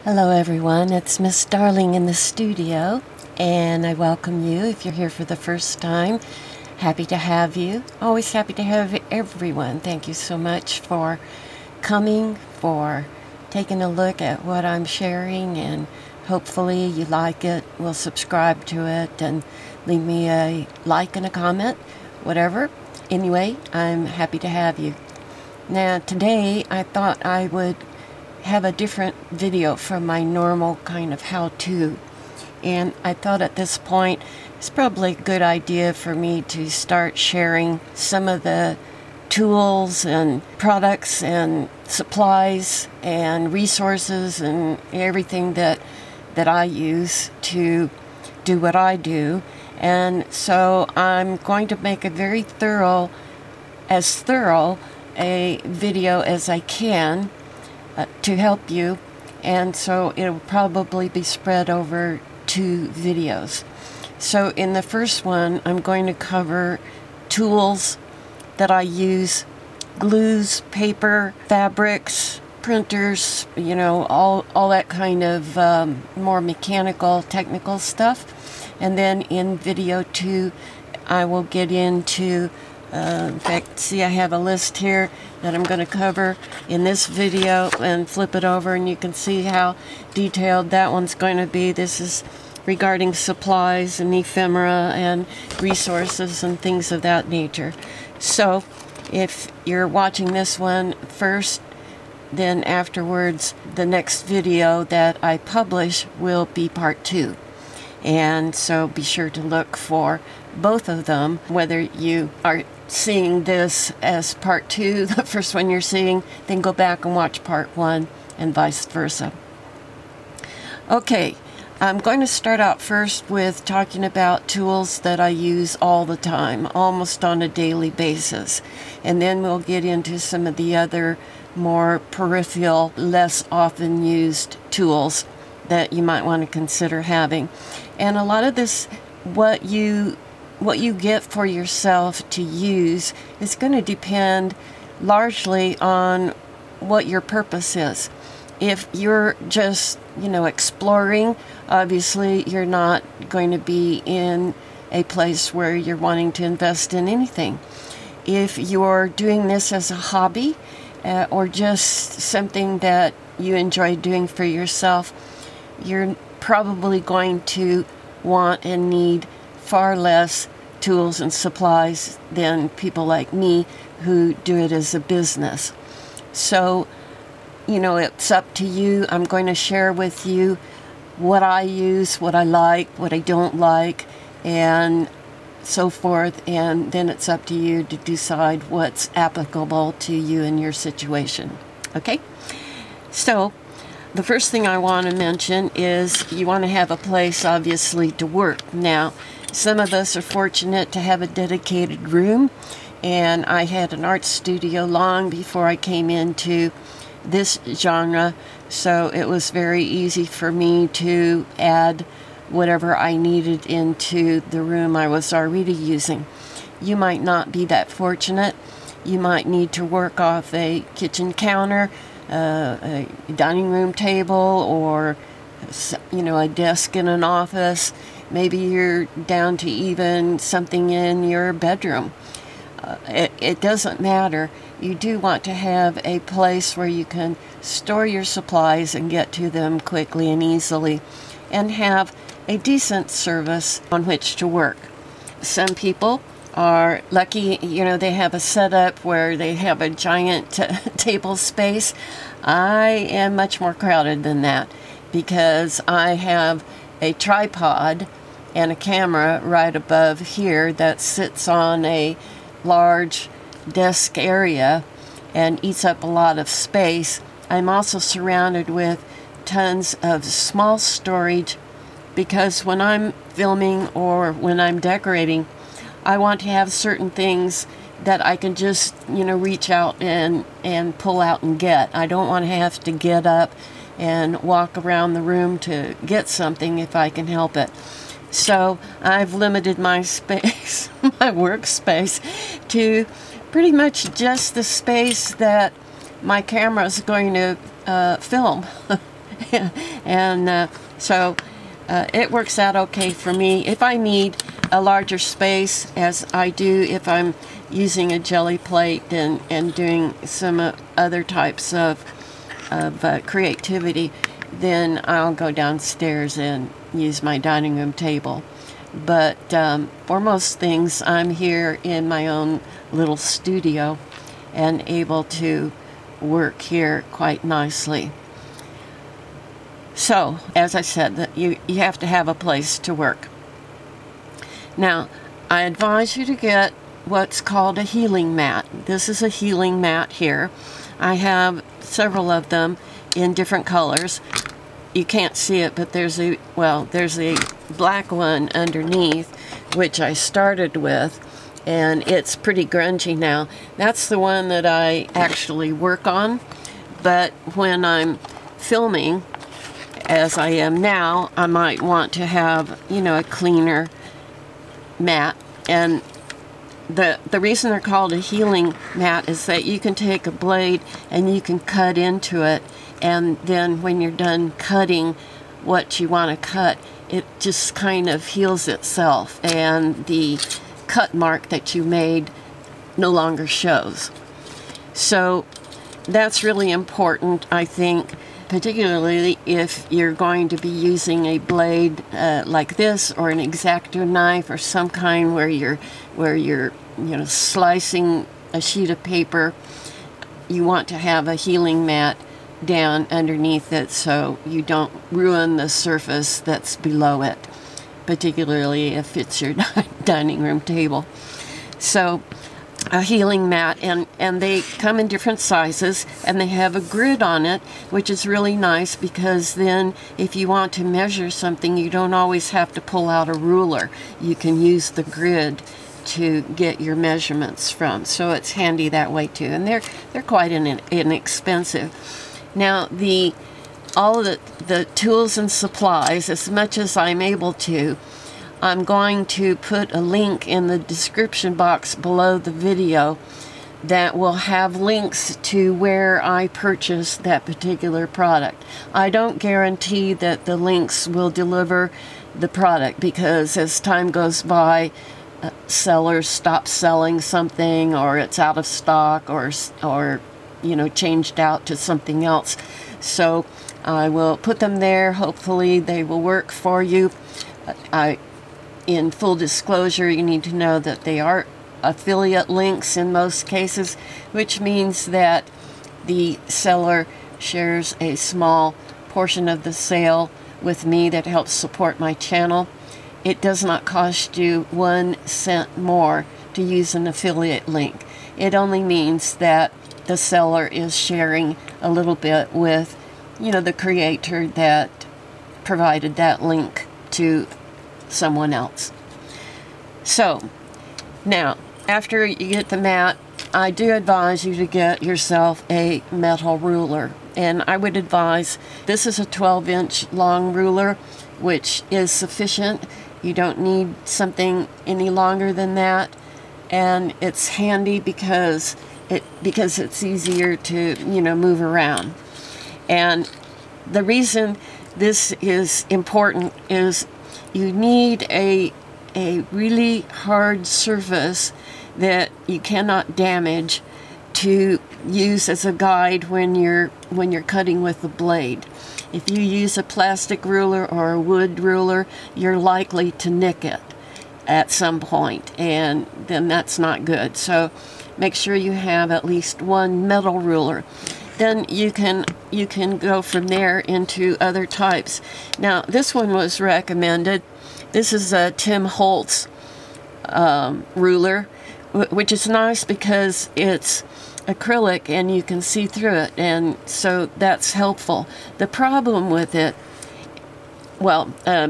Hello everyone, it's Miss Darling in the studio, and I welcome you if you're here for the first time. Happy to have you. Always happy to have everyone. Thank you so much for coming, for taking a look at what I'm sharing, and hopefully you like it, will subscribe to it, and leave me a like and a comment, whatever. Anyway, I'm happy to have you. Now today I thought I would have a different video from my normal kind of how-to, and I thought at this point it's probably a good idea for me to start sharing some of the tools and products and supplies and resources and everything that I use to do what I do. And so I'm going to make a very thorough a video as I can to help you, and so it'll probably be spread over 2 videos. So in the first one I'm going to cover tools that I use, glues, paper, fabrics, printers, you know, all that kind of more mechanical, technical stuff. And then in video 2 I will get into in fact, see, I have a list here that I'm going to cover in this video, and flip it over and you can see how detailed that one's going to be. This is regarding supplies and ephemera and resources and things of that nature. So if you're watching this one first, then afterwards the next video that I publish will be part 2. And so be sure to look for both of them, whether you are seeing this as part 2, the first one you're seeing, then go back and watch part 1, and vice versa. Okay, I'm going to start out first with talking about tools that I use all the time, almost on a daily basis, and then we'll get into some of the other more peripheral, less often used tools that you might want to consider having. And a lot of this, what you get for yourself to use, is going to depend largely on what your purpose is. If you're just, exploring, obviously you're not going to be in a place where you're wanting to invest in anything. If you're doing this as a hobby, or just something that you enjoy doing for yourself, you're probably going to want and need far less tools and supplies than people like me who do it as a business. So, it's up to you. I'm going to share with you what I use, what I like, what I don't like, and so forth, and then it's up to you to decide what's applicable to you and your situation. Okay? So the first thing I want to mention is you want to have a place, obviously, to work. Now, some of us are fortunate to have a dedicated room, and I had an art studio long before I came into this genre, so it was very easy for me to add whatever I needed into the room I was already using. You might not be that fortunate. You might need to work off a kitchen counter, a dining room table, or a desk in an office. Maybe you're down to even something in your bedroom. It doesn't matter. You do want to have a place where you can store your supplies and get to them quickly and easily, and have a decent service on which to work. Some people are lucky, they have a setup where they have a giant table space. I am much more crowded than that, because I have a tripod and a camera right above here that sits on a large desk area and eats up a lot of space. I'm also surrounded with tons of small storage, because when I'm filming or when I'm decorating, I want to have certain things that I can just, reach out and pull out and get. I don't want to have to get up and walk around the room to get something if I can help it. So I've limited my space, my workspace, to pretty much just the space that my camera is going to film. And so it works out okay for me. If I need a larger space, as I do if I'm using a jelly plate and doing some other types of creativity, then I'll go downstairs and use my dining room table. But for most things, I'm here in my own little studio and able to work here quite nicely. So, as I said, that you have to have a place to work. Now, I advise you to get what's called a healing mat. This is a healing mat here. I have several of them in different colors. You can't see it, but there's a black one underneath, which I started with, and it's pretty grungy now. That's the one that I actually work on, but when I'm filming, as I am now, I might want to have, a cleaner mat. And the reason they're called a healing mat is that you can take a blade and you can cut into it, and then when you're done cutting what you want to cut, it just kind of heals itself, and the cut mark that you made no longer shows. So that's really important, I think, particularly if you're going to be using a blade like this, or an X-Acto knife, or some kind where you're slicing a sheet of paper. You want to have a healing mat down underneath it so you don't ruin the surface that's below it, particularly if it's your dining room table. So a healing mat, and they come in different sizes, and they have a grid on it, which is really nice, because then if you want to measure something, you don't always have to pull out a ruler. You can use the grid to get your measurements from, so it's handy that way too, and they're quite inexpensive. Now, all of the tools and supplies, as much as I'm able to, I'm going to put a link in the description box below the video that will have links to where I purchased that particular product. I don't guarantee that the links will deliver the product, because as time goes by, sellers stop selling something, or it's out of stock, or changed out to something else. So I will put them there. Hopefully they will work for you. In full disclosure, you need to know that they are affiliate links in most cases, which means that the seller shares a small portion of the sale with me that helps support my channel. It does not cost you 1 cent more to use an affiliate link. It only means that the seller is sharing a little bit with, the creator that provided that link to someone else. So now, after you get the mat, I do advise you to get yourself a metal ruler, and I would advise, this is a 12-inch long ruler, which is sufficient. You don't need something any longer than that, and it's handy because it's easier to move around. And the reason this is important is you need a really hard surface that you cannot damage to use as a guide when you're cutting with the blade. If you use a plastic ruler or a wood ruler, you're likely to nick it at some point, and then that's not good. So make sure you have at least one metal ruler. Then you can go from there into other types. Now, this one was recommended. This is a Tim Holtz ruler, which is nice because it's acrylic and you can see through it, and so that's helpful. The problem with it,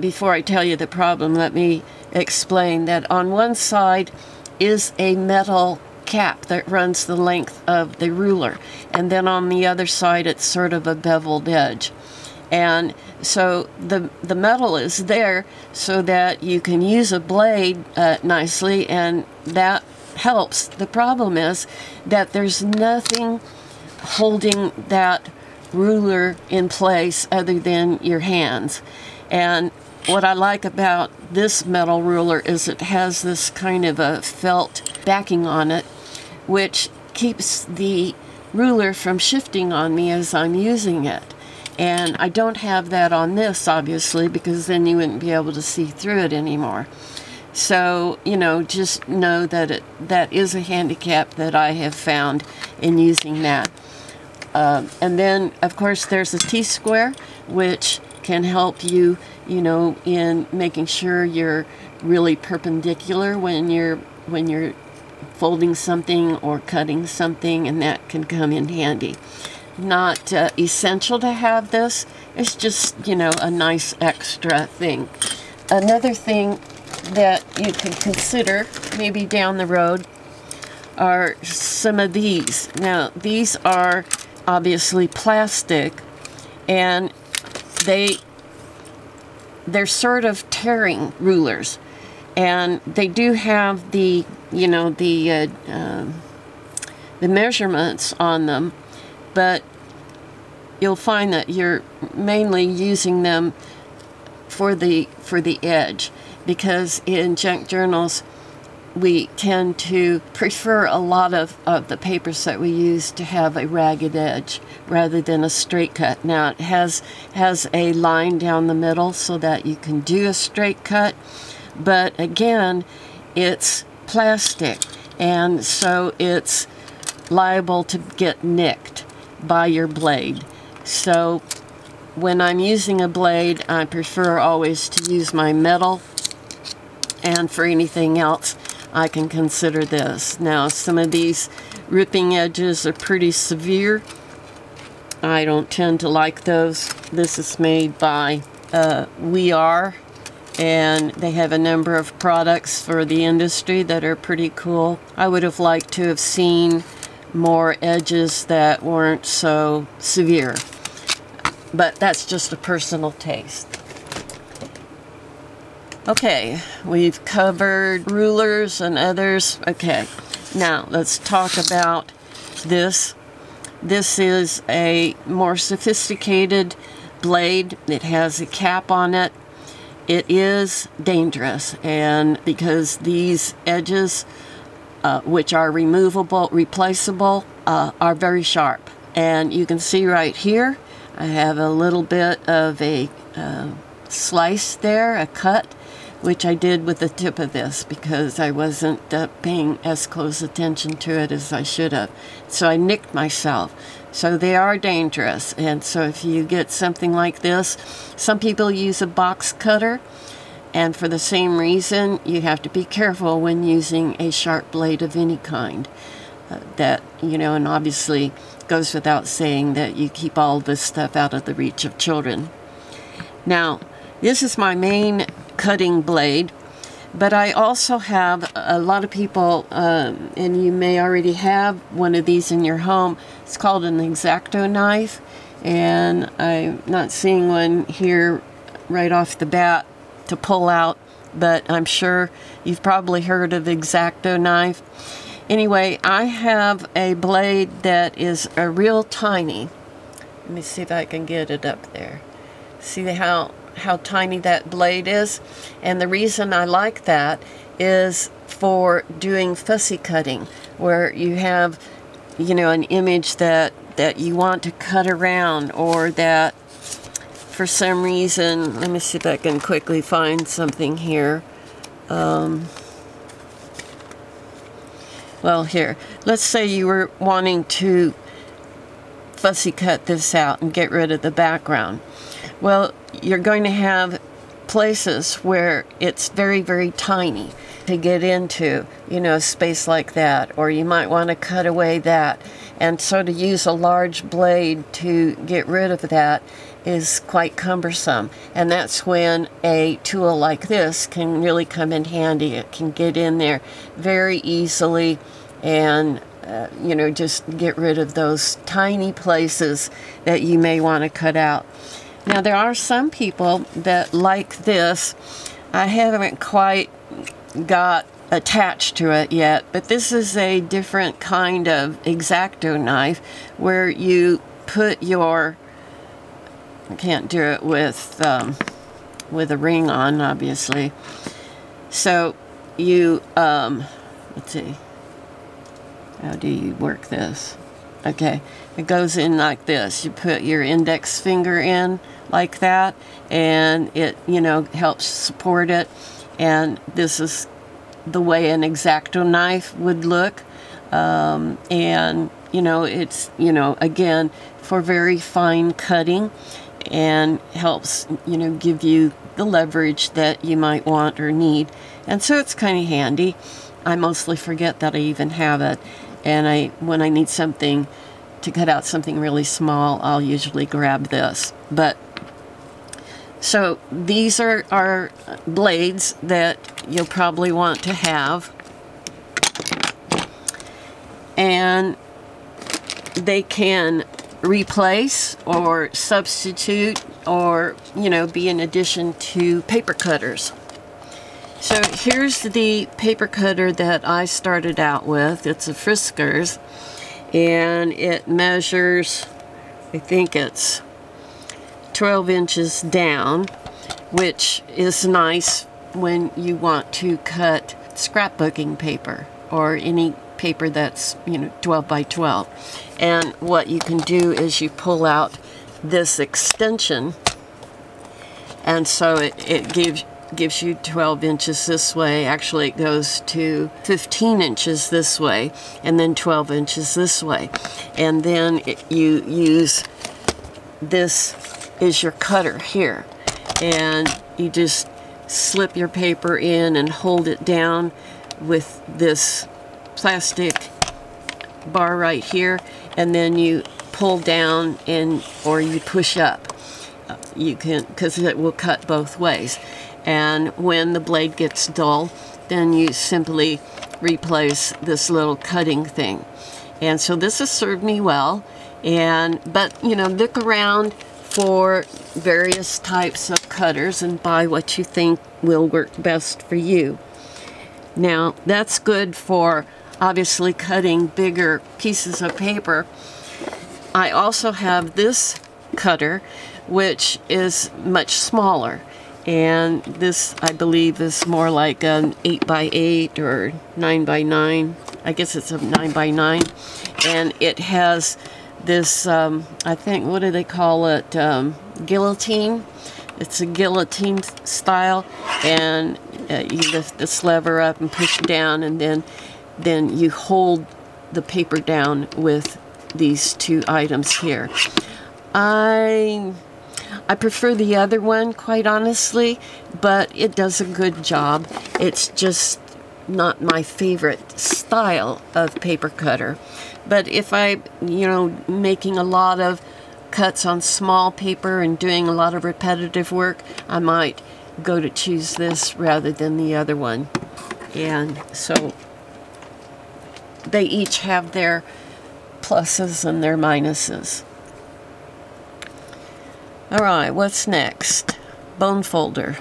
before I tell you the problem, let me explain that on one side is a metal cap that runs the length of the ruler, and then on the other side it's sort of a beveled edge. And so the metal is there so that you can use a blade nicely, and that helps. The problem is that there's nothing holding that ruler in place other than your hands. And what I like about this metal ruler is it has this kind of a felt backing on it, which keeps the ruler from shifting on me as I'm using it. And I don't have that on this, obviously, because then you wouldn't be able to see through it anymore. So, you know, just know that that is a handicap that I have found in using that. And then, of course, there's a T-square, which can help you, you know, in making sure you're really perpendicular when you're folding something or cutting something, and that can come in handy. Not essential to have this. It's just, you know, a nice extra thing. Another thing that you can consider maybe down the road are some of these. Now, these are obviously plastic, and they're sort of tearing rulers, and they do have the, you know, the measurements on them, but you'll find that you're mainly using them for the edge, because in junk journals we tend to prefer a lot of the papers that we use to have a ragged edge rather than a straight cut. Now, it has a line down the middle so that you can do a straight cut, but again, it's plastic, and so it's liable to get nicked by your blade. So when I'm using a blade, I prefer always to use my metal, and for anything else, I can consider this. Now, some of these ripping edges are pretty severe. I don't tend to like those. This is made by We Are, and they have a number of products for the industry that are pretty cool. I would have liked to have seen more edges that weren't so severe, but that's just a personal taste. Okay, we've covered rulers and others. Okay, now let's talk about this. This is a more sophisticated blade. It has a cap on it. It is dangerous, and because these edges, which are removable, replaceable, are very sharp. And you can see right here, I have a little bit of a slice there, a cut, which I did with the tip of this because I wasn't paying as close attention to it as I should have. So I nicked myself. So they are dangerous, and so if you get something like this, some people use a box cutter, and for the same reason, you have to be careful when using a sharp blade of any kind. That, you know, and obviously goes without saying that you keep all this stuff out of the reach of children. Now, this is my main cutting blade, but I also have a lot of people, and you may already have one of these in your home. It's called an X-Acto knife, and I'm not seeing one here right off the bat to pull out, but I'm sure you've probably heard of X-Acto knife. Anyway, I have a blade that is a real tiny. Let me see if I can get it up there. See how tiny that blade is? And the reason I like that is for doing fussy cutting, where you have, you know, an image that you want to cut around, or that for some reason, let me see if I can quickly find something here. Well, here, let's say you were wanting to fussy cut this out and get rid of the background. Well, you're going to have places where it's very, very tiny to get into, you know, a space like that, or you might want to cut away that. And so to use a large blade to get rid of that is quite cumbersome. And that's when a tool like this can really come in handy. It can get in there very easily and you know, just get rid of those tiny places that you may want to cut out. Now, there are some people that like this. I haven't quite got attached to it yet, but this is a different kind of X-Acto knife where you put your I can't do it with a ring on, obviously. So you, let's see, how do you work this? Okay, it goes in like this. You put your index finger in like that, and it, you know, helps support it. And this is the way an X-Acto knife would look. And, you know, it's, you know, again, for very fine cutting, and helps, you know, give you the leverage that you might want or need. And so it's kind of handy. I mostly forget that I even have it. And when I need something to cut out something really small, I'll usually grab this. But so these are blades that you'll probably want to have, and they can replace or substitute, or, you know, be in addition to paper cutters. So here's the paper cutter that I started out with. It's a Fiskars, and it measures, I think it's 12 inches down, which is nice when you want to cut scrapbooking paper or any paper that's, you know, 12 by 12. And what you can do is you pull out this extension, and so it gives you 12 inches this way. Actually, it goes to 15 inches this way, and then 12 inches this way. And then you use this is your cutter here, and you just slip your paper in and hold it down with this plastic bar right here, and then you pull down or you push up. You can, because it will cut both ways. And when the blade gets dull, then you simply replace this little cutting thing. And so this has served me well. But you know, look around for various types of cutters and buy what you think will work best for you. Now, that's good for obviously cutting bigger pieces of paper. I also have this cutter, which is much smaller. And this, I believe, is more like an 8x8 or 9x9. I guess it's a 9x9. And it has this, I think, what do they call it? Guillotine. It's a guillotine style. And you lift this lever up and push it down, and then you hold the paper down with these two items here. I prefer the other one, quite honestly, but it does a good job. It's just not my favorite style of paper cutter. But if I, you know, making a lot of cuts on small paper and doing a lot of repetitive work, I might go to choose this rather than the other one. And so they each have their pluses and their minuses. Alright, what's next? Bone folder.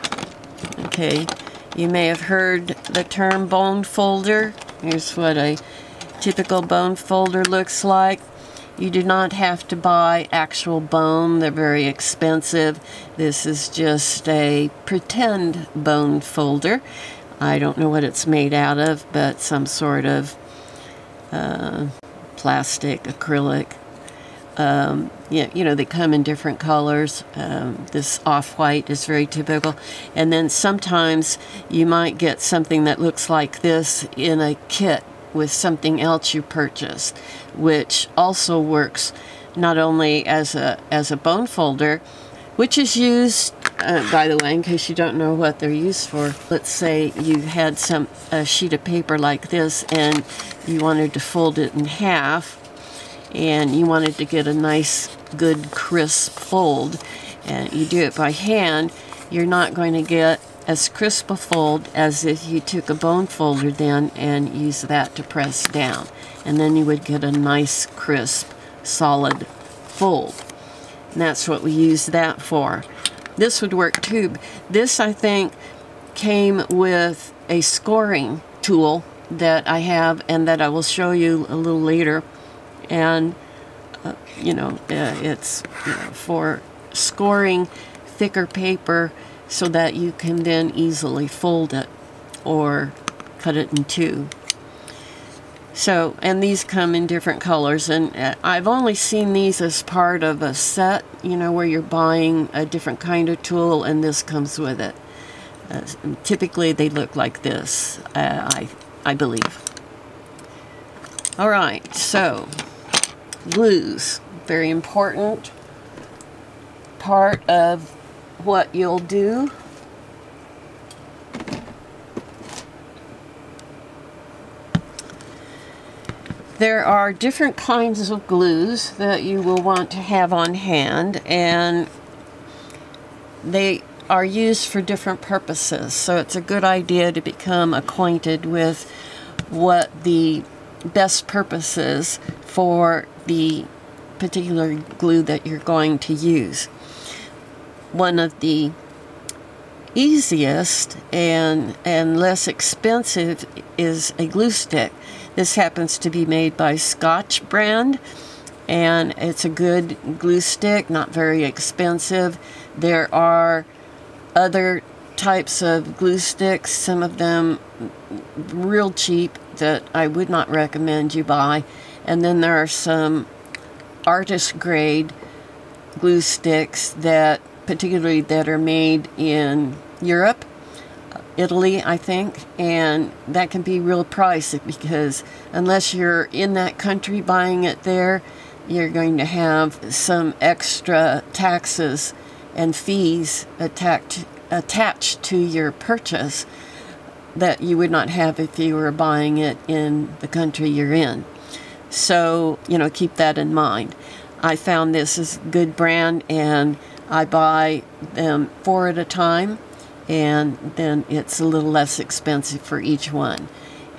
Okay, you may have heard the term bone folder. Here's what a typical bone folder looks like. You do not have to buy actual bone. They're very expensive. This is just a pretend bone folder. I don't know what it's made out of, but some sort of plastic, acrylic. Yeah, you know, they come in different colors. This off-white is very typical. And then sometimes you might get something that looks like this in a kit with something else you purchased, which also works not only as a bone folder, which is used, by the way, in case you don't know what they're used for. Let's say you had a sheet of paper like this, and you wanted to fold it in half, and you wanted to get a nice, good, crisp fold, and you do it by hand. You're not going to get as crisp a fold as if you took a bone folder then and used that to press down, and then you would get a nice, crisp, solid fold. And that's what we use that for. This would work too. This, I think, came with a scoring tool that I have and that I will show you a little later. And you know, it's, you know, for scoring thicker paper so that you can then easily fold it or cut it in two. So, and these come in different colors, and I've only seen these as part of a set, you know, where you're buying a different kind of tool and this comes with it. Typically they look like this, I believe. Alright, so glues, very important part of what you'll do. There are different kinds of glues that you will want to have on hand, and they are used for different purposes, so it's a good idea to become acquainted with what the best purpose is for the particular glue that you're going to use. One of the easiest and less expensive is a glue stick. This happens to be made by Scotch brand, and it's a good glue stick, not very expensive. There are other types of glue sticks, some of them real cheap, that I would not recommend you buy. And then there are some artist grade glue sticks that particularly that are made in Europe, Italy, I think, and that can be real pricey because unless you're in that country buying it there, you're going to have some extra taxes and fees attached to your purchase that you would not have if you were buying it in the country you're in. So, you know, keep that in mind. I found this is a good brand, and I buy them 4 at a time, and then it's a little less expensive for each one.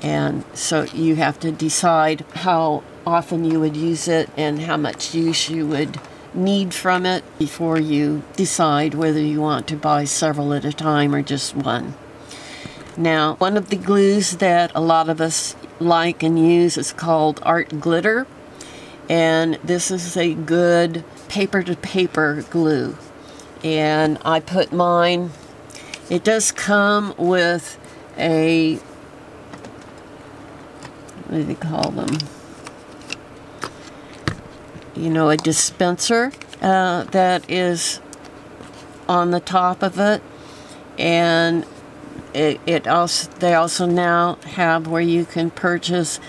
And so you have to decide how often you would use it and how much use you would need from it before you decide whether you want to buy several at a time or just one. Now, one of the glues that a lot of us like and use is called art glitter, and this is a good paper-to-paper glue. And I put mine, it does come with a, what do they call them? You know, a dispenser that is on the top of it, and they also now have where you can purchase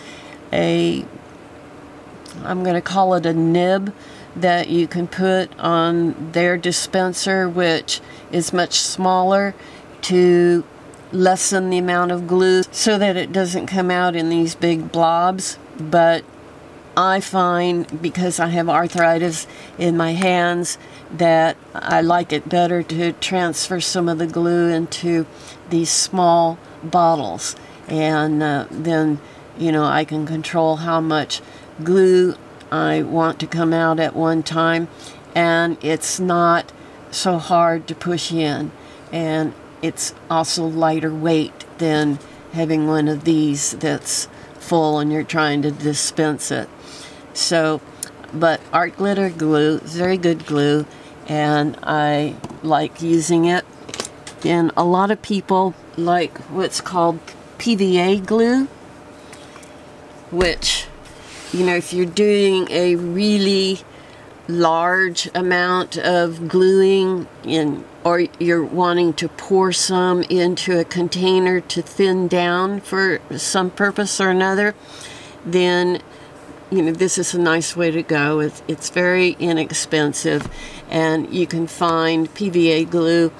a, I'm going to call it a nib, that you can put on their dispenser, which is much smaller, to lessen the amount of glue so that it doesn't come out in these big blobs. But I find, because I have arthritis in my hands, that I like it better to transfer some of the glue into these small bottles, and then, you know, I can control how much glue I want to come out at one time, and it's not so hard to push in, and it's also lighter weight than having one of these that's full and you're trying to dispense it. So, but art glitter glue is very good glue, and I like using it. And a lot of people like what's called PVA glue, which, you know, if you're doing a really large amount of gluing in, or you're wanting to pour some into a container to thin down for some purpose or another, then, you know, this is a nice way to go. It's very inexpensive, and you can find PVA glue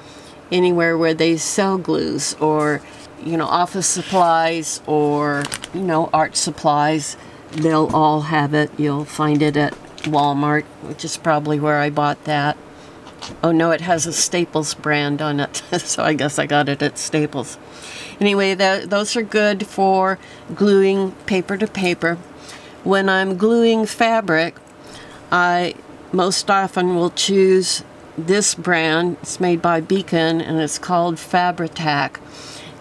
anywhere where they sell glues, or, you know, office supplies, or, you know, art supplies. They'll all have it. You'll find it at Walmart, which is probably where I bought that. Oh no, it has a Staples brand on it, so I guess I got it at Staples. Anyway, those are good for gluing paper to paper. When I'm gluing fabric, I most often will choose this brand. It's made by Beacon, and it's called Fabri-Tac.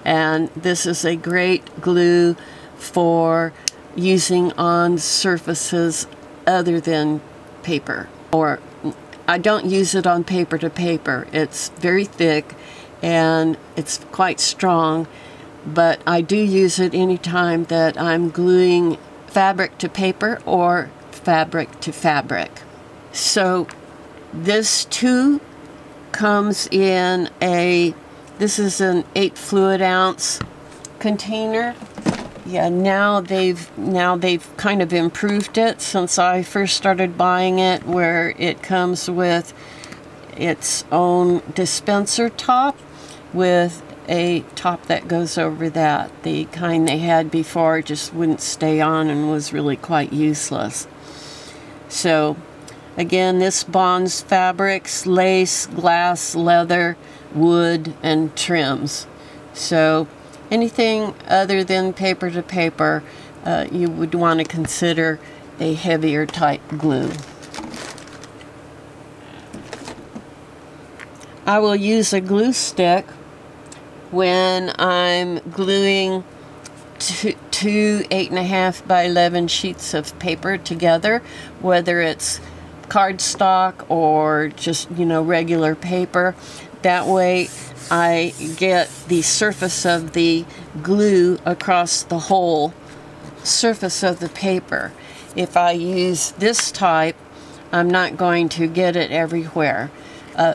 And this is a great glue for using on surfaces other than paper. Or I don't use it on paper to paper. It's very thick and it's quite strong, but I do use it anytime that I'm gluing fabric to paper or fabric to fabric. So this too comes in this is an 8 fluid ounce container. Yeah, now they've kind of improved it since I first started buying it, where it comes with its own dispenser top with a top that goes over that. The kind they had before just wouldn't stay on and was really quite useless. So again, this bonds fabrics, lace, glass, leather, wood, and trims. So anything other than paper to paper, you would want to consider a heavier type glue. I will use a glue stick when I'm gluing two 8.5 by 11 sheets of paper together, whether it's cardstock or just, regular paper. That way I get the surface of the glue across the whole surface of the paper. If I use this type, I'm not going to get it everywhere.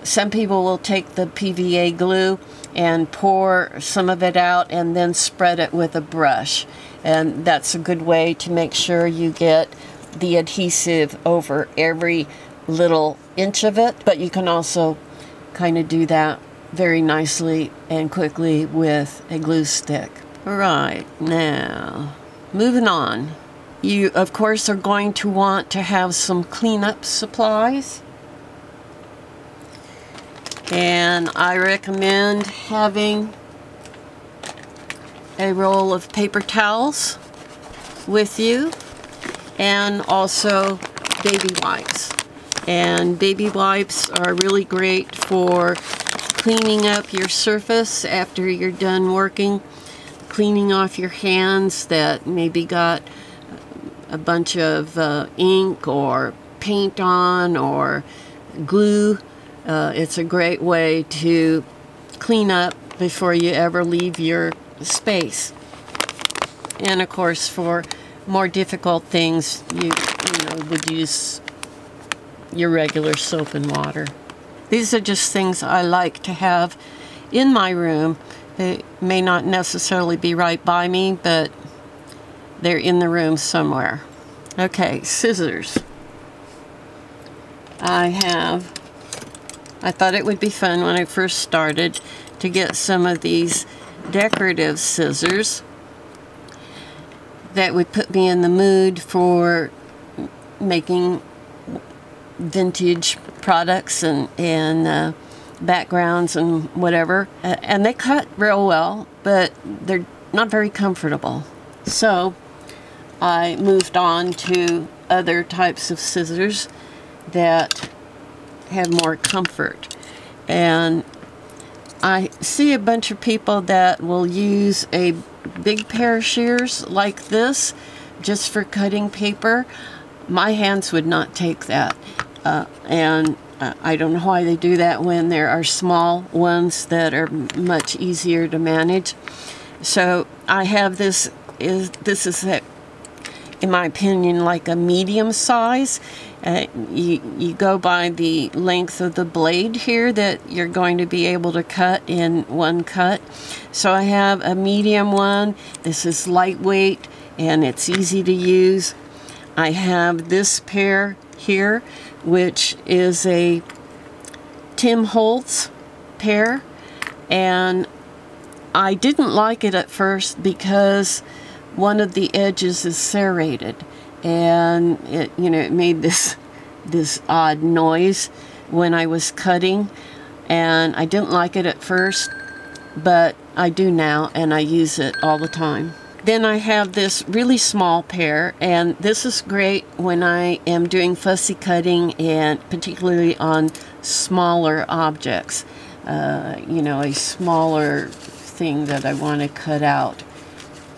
Some people will take the PVA glue and pour some of it out and then spread it with a brush. And that's a good way to make sure you get the adhesive over every little inch of it. But you can also kind of do that very nicely and quickly with a glue stick. Right, now, moving on. You, of course, are going to want to have some cleanup supplies. And I recommend having a roll of paper towels with you, and also baby wipes. And baby wipes are really great for cleaning up your surface after you're done working, cleaning off your hands that maybe got a bunch of ink or paint on or glue. It's a great way to clean up before you ever leave your space. And of course, for more difficult things, you would use your regular soap and water. These are just things I like to have in my room. They may not necessarily be right by me, but they're in the room somewhere. Okay, scissors. I thought it would be fun when I first started to get some of these decorative scissors that would put me in the mood for making vintage products and backgrounds and whatever. And they cut real well, but they're not very comfortable. So I moved on to other types of scissors that have more comfort. And I see a bunch of people that will use a big pair of shears like this just for cutting paper. My hands would not take that. And I don't know why they do that when there are small ones that are much easier to manage. So I have this is in my opinion, like a medium size. You go by the length of the blade here that you're going to be able to cut in one cut. So I have a medium one. This is lightweight and it's easy to use. I have this pair here, which is a Tim Holtz pair, and I didn't like it at first because one of the edges is serrated, and it made this odd noise when I was cutting, and I didn't like it at first, but I do now, and I use it all the time. Then I have this really small pair, and this is great when I am doing fussy cutting, and particularly on smaller objects. A smaller thing that I want to cut out.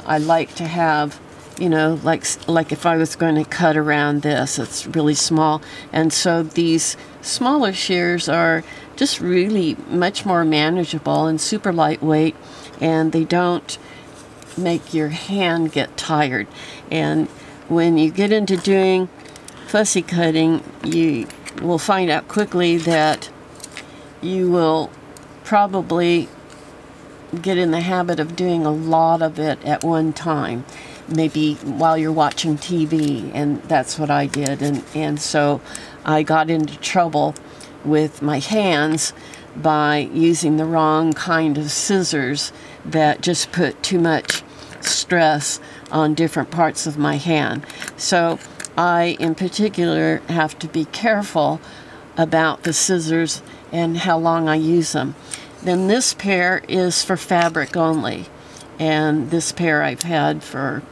I like to have you know, like if I was going to cut around this, it's really small. And so these smaller shears are just really much more manageable and super lightweight, and they don't make your hand get tired. And when you get into doing fussy cutting, you will find out quickly that you will probably get in the habit of doing a lot of it at one time, maybe while you're watching TV, and that's what I did. And so I got into trouble with my hands by using the wrong kind of scissors that just put too much stress on different parts of my hand. So I, in particular, have to be careful about the scissors and how long I use them. Then this pair is for fabric only, and this pair I've had for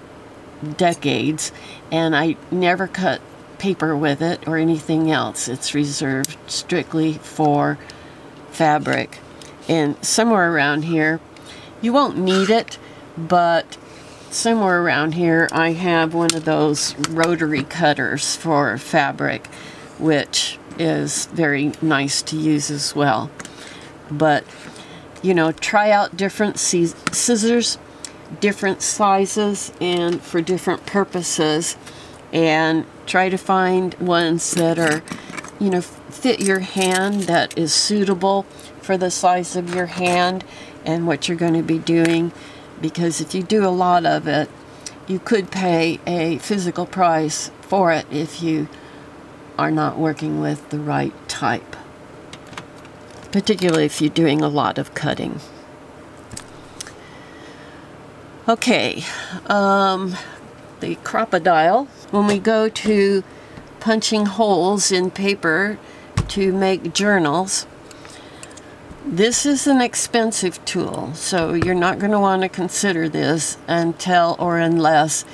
decades, and I never cut paper with it or anything else. It's reserved strictly for fabric. And somewhere around here, you won't need it, but somewhere around here I have one of those rotary cutters for fabric, which is very nice to use as well. But, you know, try out different scissors, different sizes, and for different purposes, and try to find ones that are, you know, fit your hand, that is suitable for the size of your hand and what you're going to be doing. Because if you do a lot of it, you could pay a physical price for it if you are not working with the right type, particularly if you're doing a lot of cutting. Okay, the crocodile. When we go to punching holes in paper to make journals, this is an expensive tool, so you're not going to want to consider this until or unless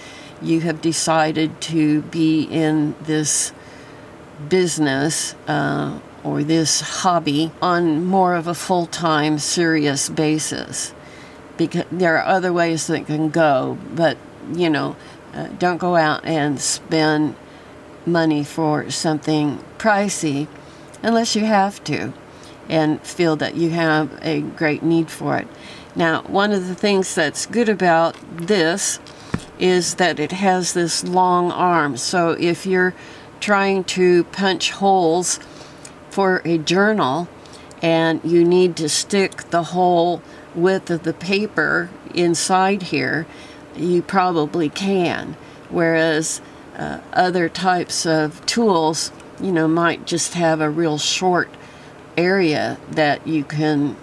you have decided to be in this business or this hobby on more of a full-time, serious basis. Because there are other ways that can go, but, you know, don't go out and spend money for something pricey unless you have to and feel that you have a great need for it. Now, one of the things that's good about this is that it has this long arm. So if you're trying to punch holes for a journal and you need to stick the whole width of the paper inside here, you probably can. Whereas other types of tools, you know, might just have a real short area that you can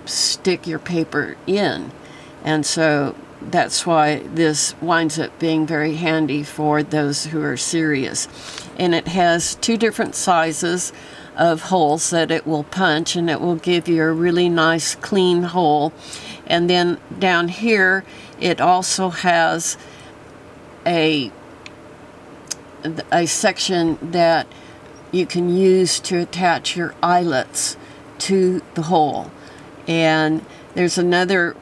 stick your paper in. And so that's why this winds up being very handy for those who are serious. And it has two different sizes of holes that it will punch, and it will give you a really nice clean hole. And then down here it also has a section that you can use to attach your eyelets to the hole. And there's another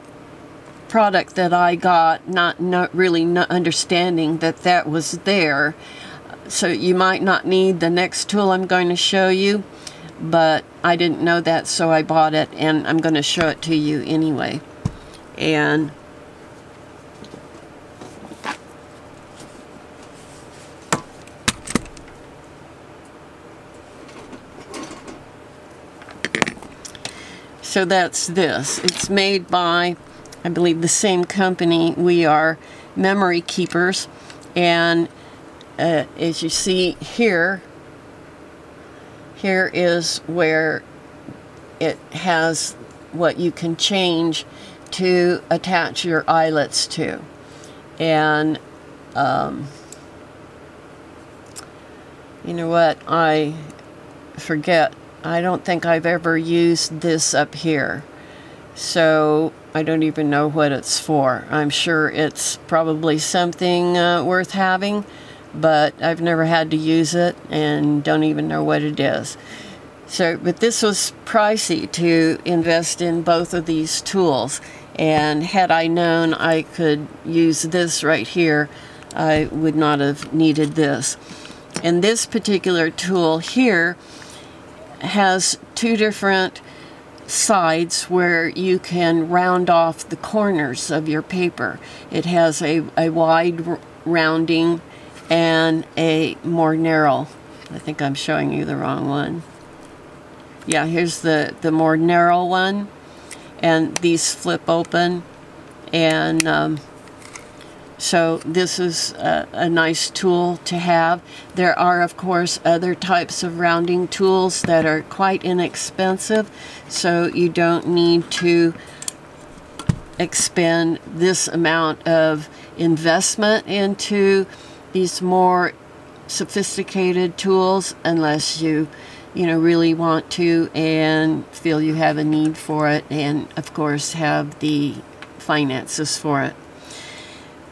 product that I got, not really understanding that that was there. So you might not need the next tool I'm going to show you, but I didn't know that, so I bought it, and I'm going to show it to you anyway. And so that's this. It's made by, I believe, the same company. We are Memory Keepers, and as you see here, here is where it has what you can change to attach your eyelets to. And you know what, I forget, I don't think I've ever used this up here, so I don't even know what it's for. I'm sure it's probably something worth having, but I've never had to use it and don't even know what it is. So, but this was pricey to invest in both of these tools, And had I known I could use this right here, I would not have needed this. And this particular tool here has two different sides where you can round off the corners of your paper. It has a wide rounding and a more narrow. I think I'm showing you the wrong one. Yeah, here's the more narrow one, and these flip open, and so this is a nice tool to have. There are, of course, other types of rounding tools that are quite inexpensive, so you don't need to expend this amount of investment into these more sophisticated tools unless you really want to and feel you have a need for it, and of course have the finances for it.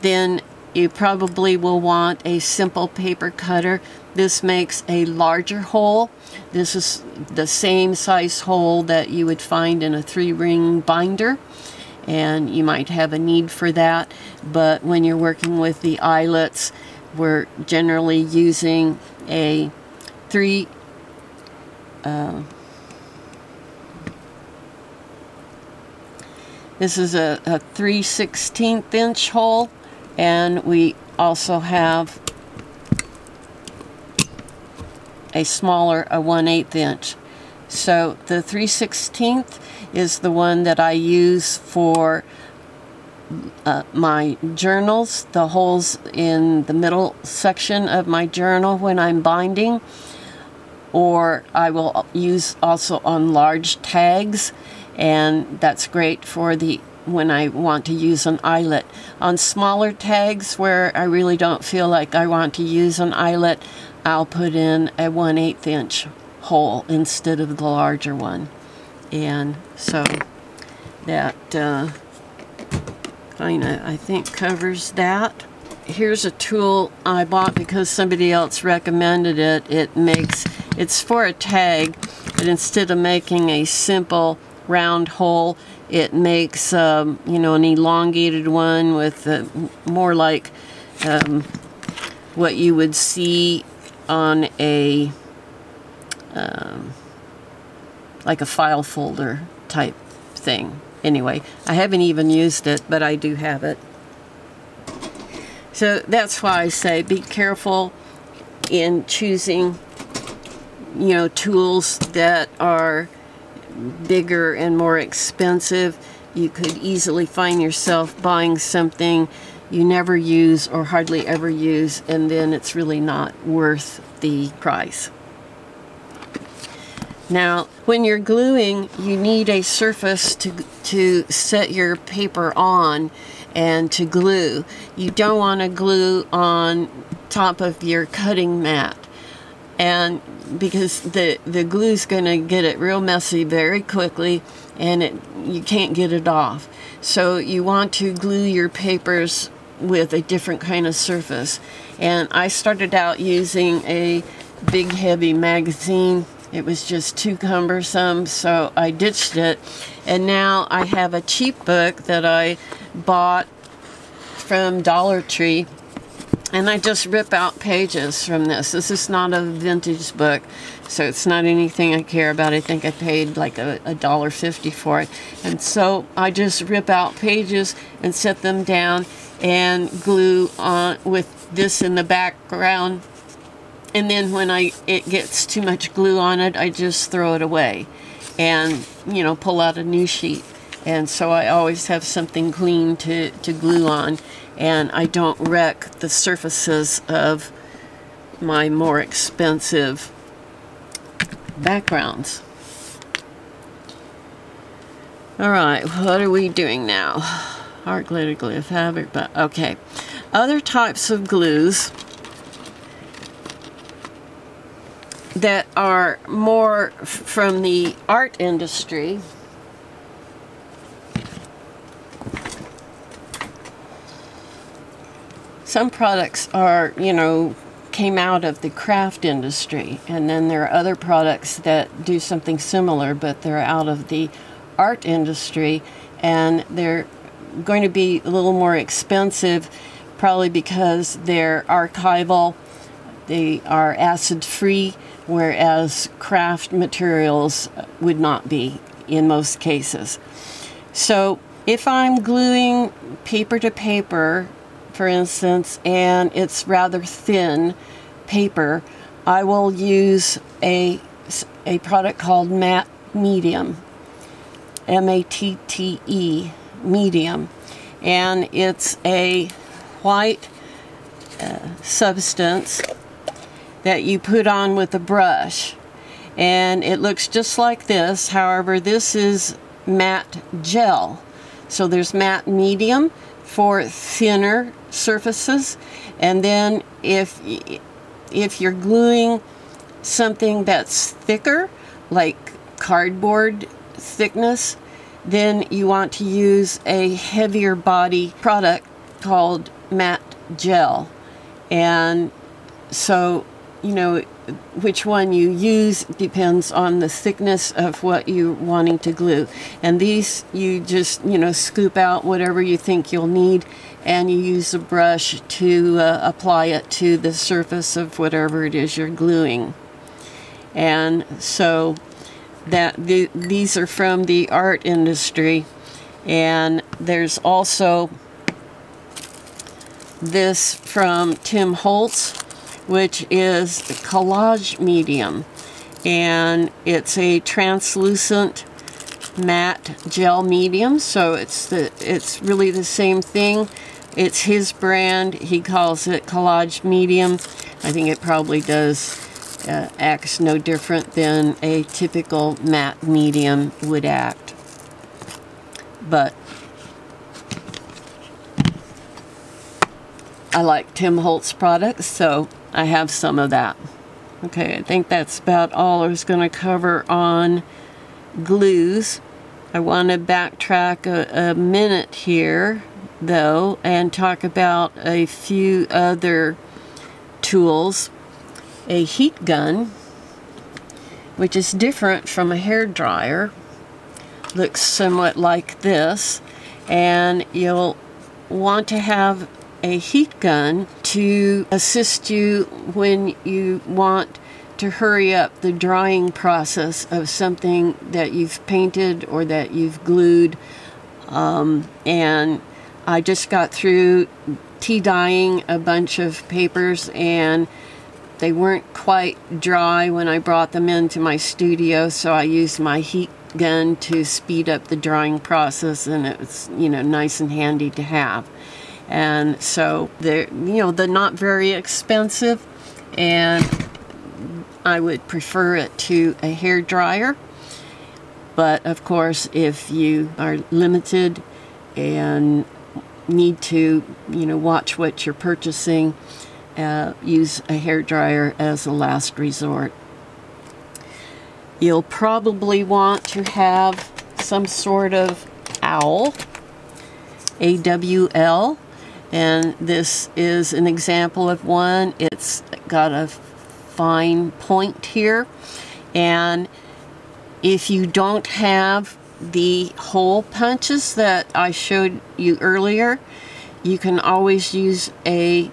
Then you probably will want a simple paper cutter. This makes a larger hole. This is the same size hole that you would find in a 3-ring binder, and you might have a need for that, but when you're working with the eyelets, we're generally using a this is a 3/16 inch hole, and we also have a smaller, a 1/8 inch. So the 3/16 is the one that I use for my journals, the holes in the middle section of my journal when I'm binding, or I will use also on large tags, and that's great for when I want to use an eyelet. On smaller tags where I really don't feel like I want to use an eyelet, I'll put in a 1/8 inch hole instead of the larger one. And so that kind of, I think, covers that. Here's a tool I bought because somebody else recommended it. It's for a tag, but instead of making a simple round hole, it makes an elongated one with more like what you would see on a like a file folder type thing. Anyway, I haven't even used it, but I do have it. So that's why I say be careful in choosing tools that are bigger and more expensive. You could easily find yourself buying something you never use or hardly ever use, and then it's really not worth the price. Now, when you're gluing, you need a surface to set your paper on and to glue. You don't want to glue on top of your cutting mat, and because the glue's going to get it real messy very quickly, and you can't get it off. So you want to glue your papers with a different kind of surface. And I started out using a big heavy magazine. It was just too cumbersome, so I ditched it. And now I have a cheap book that I bought from Dollar Tree, and I just rip out pages from this. This is not a vintage book, so it's not anything I care about. I think I paid like $1.50 for it. And so I just rip out pages and set them down and glue on with this in the background. And then when it gets too much glue on it, I just throw it away and, pull out a new sheet. And so I always have something clean to glue on, and I don't wreck the surfaces of my more expensive backgrounds. Alright, what are we doing now? Art, glitter, glue, fabric, but okay. Other types of glues that are more from the art industry. Some products are, came out of the craft industry, and then there are other products that do something similar, but they're out of the art industry, and they're going to be a little more expensive, probably because they're archival, they are acid-free, whereas craft materials would not be in most cases. So if I'm gluing paper to paper, for instance, and it's rather thin paper, I will use a product called matte medium, M-A-T-T-E, medium, and it's a white substance that you put on with a brush, and it looks just like this. However, this is matte gel. So there's matte medium for thinner surfaces, and then if you're gluing something that's thicker, like cardboard thickness, then you want to use a heavier body product called matte gel. And so, you know, which one you use depends on the thickness of what you're wanting to glue. And these, you just, you know, scoop out whatever you think you'll need, and you use a brush to apply it to the surface of whatever it is you're gluing. And so that these are from the art industry. And there's also this from Tim Holtz, which is collage medium, and it's a translucent matte gel medium. So it's really the same thing. It's his brand. He calls it collage medium. I think it probably does acts no different than a typical matte medium would act, but I like Tim Holtz products, so I have some of that. Okay, I think that's about all I was going to cover on glues. I want to backtrack a minute here, though, and talk about a few other tools. A heat gun, which is different from a hair dryer, looks somewhat like this, and you'll want to have a heat gun to assist you when you want to hurry up the drying process of something that you've painted or that you've glued. And I just got through tea dyeing a bunch of papers, and they weren't quite dry when I brought them into my studio, so I used my heat gun to speed up the drying process, and it was, you know, nice and handy to have. And so they're, you know, they're not very expensive, and I would prefer it to a hair dryer. But of course, if you are limited and need to, you know, watch what you're purchasing, use a hair dryer as a last resort. You'll probably want to have some sort of owl, AWL, and this is an example of one. It's got a fine point here, and if you don't have the hole punches that I showed you earlier, you can always use an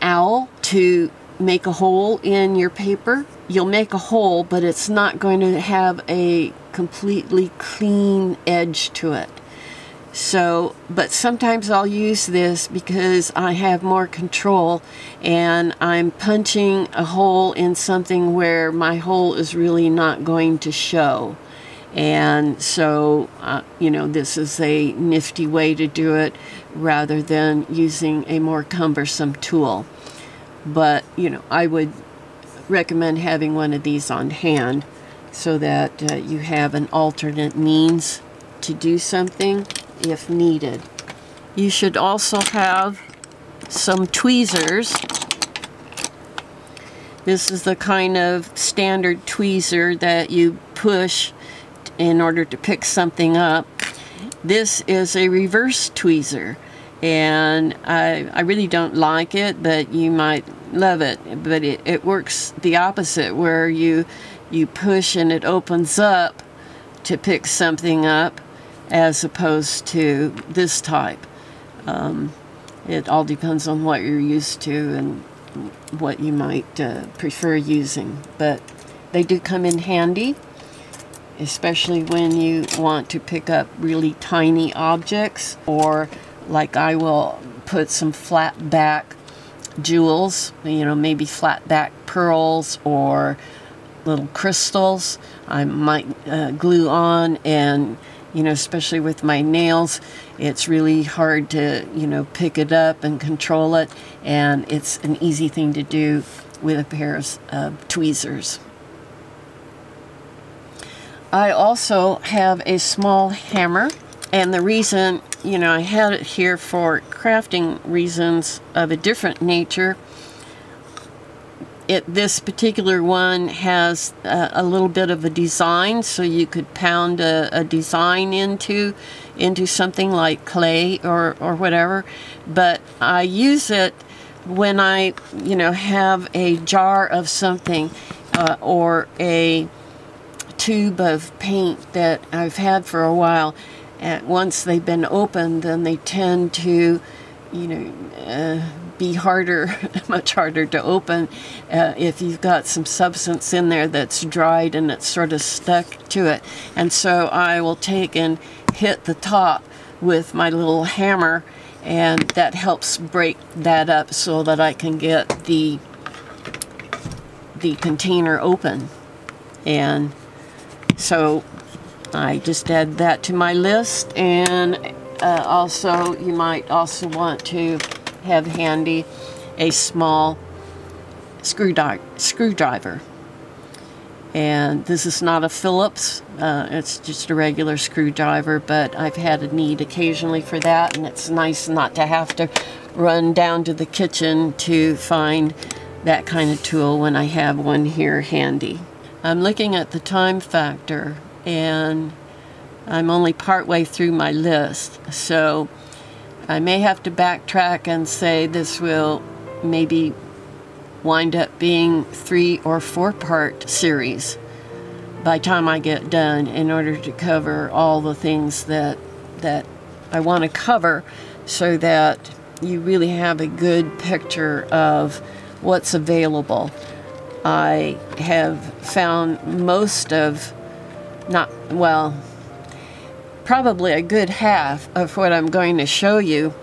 owl to make a hole in your paper. You'll make a hole, but it's not going to have a completely clean edge to it. So, but sometimes I'll use this because I have more control, and I'm punching a hole in something where my hole is really not going to show. And so, you know, this is a nifty way to do it rather than using a more cumbersome tool. But, you know, I would recommend having one of these on hand so that you have an alternate means to do something if needed. You should also have some tweezers. This is the kind of standard tweezer that you push in order to pick something up. This is a reverse tweezer, and I really don't like it, but you might love it. But it works the opposite, where you push and it opens up to pick something up as opposed to this type. It all depends on what you're used to and what you might prefer using. But they do come in handy, especially when you want to pick up really tiny objects, or like I will put some flat back jewels, you know, maybe flat back pearls or little crystals I might glue on. And you know, especially with my nails, it's really hard to, you know, pick it up and control it, and it's an easy thing to do with a pair of tweezers. I also have a small hammer, and the reason, you know, I had it here for crafting reasons of a different nature. This particular one has a little bit of a design, so you could pound a design into something like clay or whatever. But I use it when I, you know, have a jar of something or a tube of paint that I've had for a while. And once they've been opened, then they tend to, you know, be harder, much harder to open if you've got some substance in there that's dried and it's sort of stuck to it. And so I will take and hit the top with my little hammer, and that helps break that up so that I can get the container open. And so I just add that to my list. And also, you might also want to have handy a small screwdriver. And this is not a Phillips, it's just a regular screwdriver, but I've had a need occasionally for that, and it's nice not to have to run down to the kitchen to find that kind of tool when I have one here handy. I'm looking at the time factor, and I'm only partway through my list, so I may have to backtrack and say this will maybe wind up being 3 or 4 part series by the time I get done, in order to cover all the things that I want to cover, so that you really have a good picture of what's available. I have found most of, probably a good half of what I'm going to show you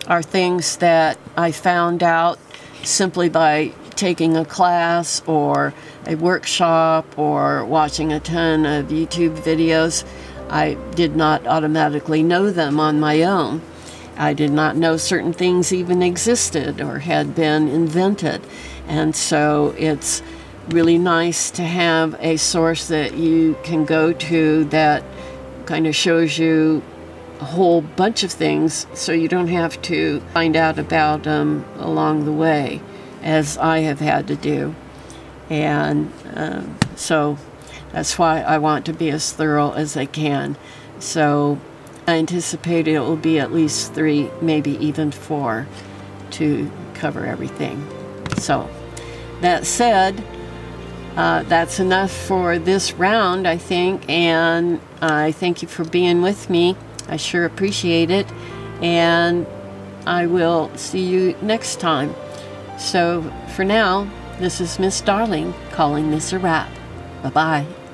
are things that I found out simply by taking a class or a workshop or watching a ton of YouTube videos. I did not automatically know them on my own. I did not know certain things even existed or had been invented. And so it's really nice to have a source that you can go to that kind of shows you a whole bunch of things, so you don't have to find out about them along the way, as I have had to do. And so that's why I want to be as thorough as I can. So I anticipate it will be at least 3, maybe even 4, to cover everything. So that said, that's enough for this round, I think, and I thank you for being with me. I sure appreciate it, and I will see you next time. So for now, this is Miss Darling calling this a wrap. Bye-bye.